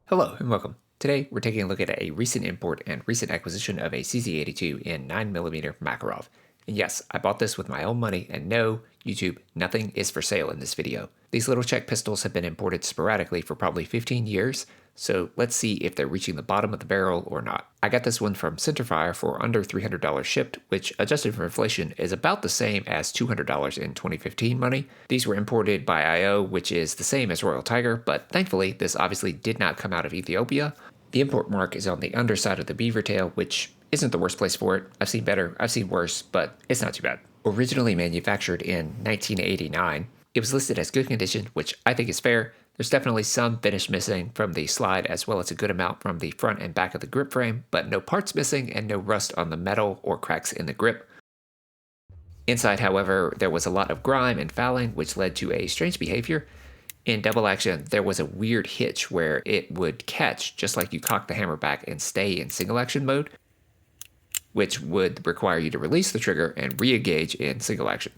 Hello and welcome. Today we're taking a look at a recent import and recent acquisition of a CZ82 in 9mm Makarov. And yes, I bought this with my own money, and no, YouTube, nothing is for sale in this video. These little Czech pistols have been imported sporadically for probably 15 years, so let's see if they're reaching the bottom of the barrel or not. I got this one from Centerfire for under $300 shipped, which adjusted for inflation is about the same as $200 in 2015 money. These were imported by IO, which is the same as Royal Tiger, but thankfully this obviously did not come out of Ethiopia. The import mark is on the underside of the beaver tail, which isn't the worst place for it. I've seen better, I've seen worse, but it's not too bad. Originally manufactured in 1989, it was listed as good condition, which I think is fair. There's definitely some finish missing from the slide as well as a good amount from the front and back of the grip frame, but no parts missing and no rust on the metal or cracks in the grip. Inside, however, there was a lot of grime and fouling, which led to a strange behavior. In double action, there was a weird hitch where it would catch just like you cock the hammer back and stay in single action mode, which would require you to release the trigger and re-engage in single action.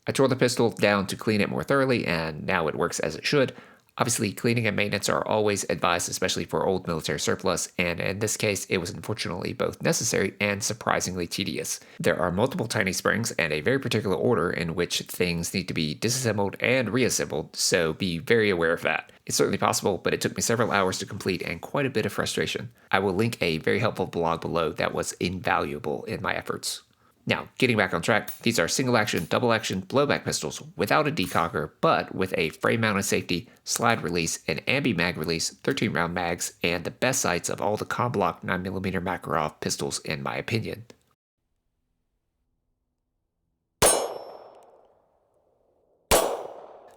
I tore the pistol down to clean it more thoroughly, and now it works as it should. Obviously, cleaning and maintenance are always advised, especially for old military surplus, and in this case, it was unfortunately both necessary and surprisingly tedious. There are multiple tiny springs and a very particular order in which things need to be disassembled and reassembled, so be very aware of that. It's certainly possible, but it took me several hours to complete and quite a bit of frustration. I will link a very helpful blog below that was invaluable in my efforts. Now, getting back on track, these are single action, double action blowback pistols without a decocker, but with a frame mounted safety, slide release, an ambi mag release, 13 round mags, and the best sights of all the com-block 9mm Makarov pistols in my opinion.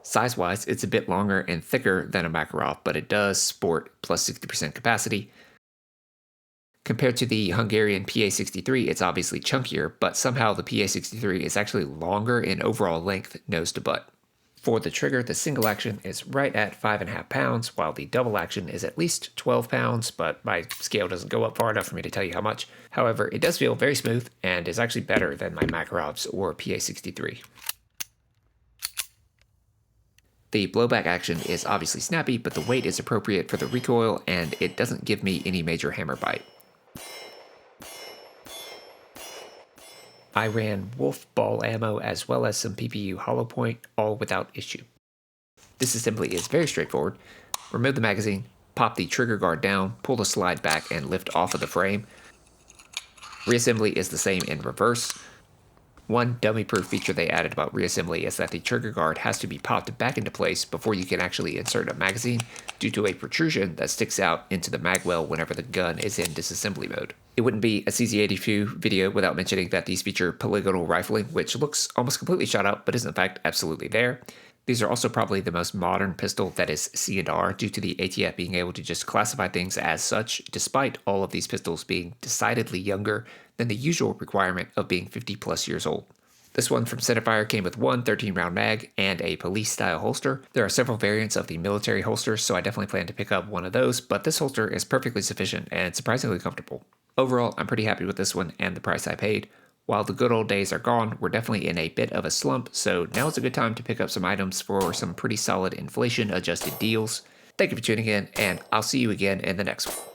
Size-wise, it's a bit longer and thicker than a Makarov, but it does sport plus 60% capacity. Compared to the Hungarian PA63, it's obviously chunkier, but somehow the PA63 is actually longer in overall length nose to butt. For the trigger, the single action is right at 5.5 pounds, while the double action is at least 12 pounds, but my scale doesn't go up far enough for me to tell you how much. However, it does feel very smooth and is actually better than my Makarovs or PA63. The blowback action is obviously snappy, but the weight is appropriate for the recoil, and it doesn't give me any major hammer bite. I ran Wolf ball ammo as well as some PPU hollow point, all without issue. Disassembly is very straightforward. Remove the magazine, pop the trigger guard down, pull the slide back, and lift off of the frame. Reassembly is the same in reverse. One dummy-proof feature they added about reassembly is that the trigger guard has to be popped back into place before you can actually insert a magazine due to a protrusion that sticks out into the mag well whenever the gun is in disassembly mode. It wouldn't be a CZ82 video without mentioning that these feature polygonal rifling, which looks almost completely shot out but is in fact absolutely there. These are also probably the most modern pistol that is C&R due to the ATF being able to just classify things as such, despite all of these pistols being decidedly younger than the usual requirement of being 50 plus years old. This one from Centerfire came with one 13-round mag and a police-style holster. There are several variants of the military holsters, so I definitely plan to pick up one of those, but this holster is perfectly sufficient and surprisingly comfortable. Overall, I'm pretty happy with this one and the price I paid. While the good old days are gone, we're definitely in a bit of a slump, so now is a good time to pick up some items for some pretty solid inflation-adjusted deals. Thank you for tuning in, and I'll see you again in the next one.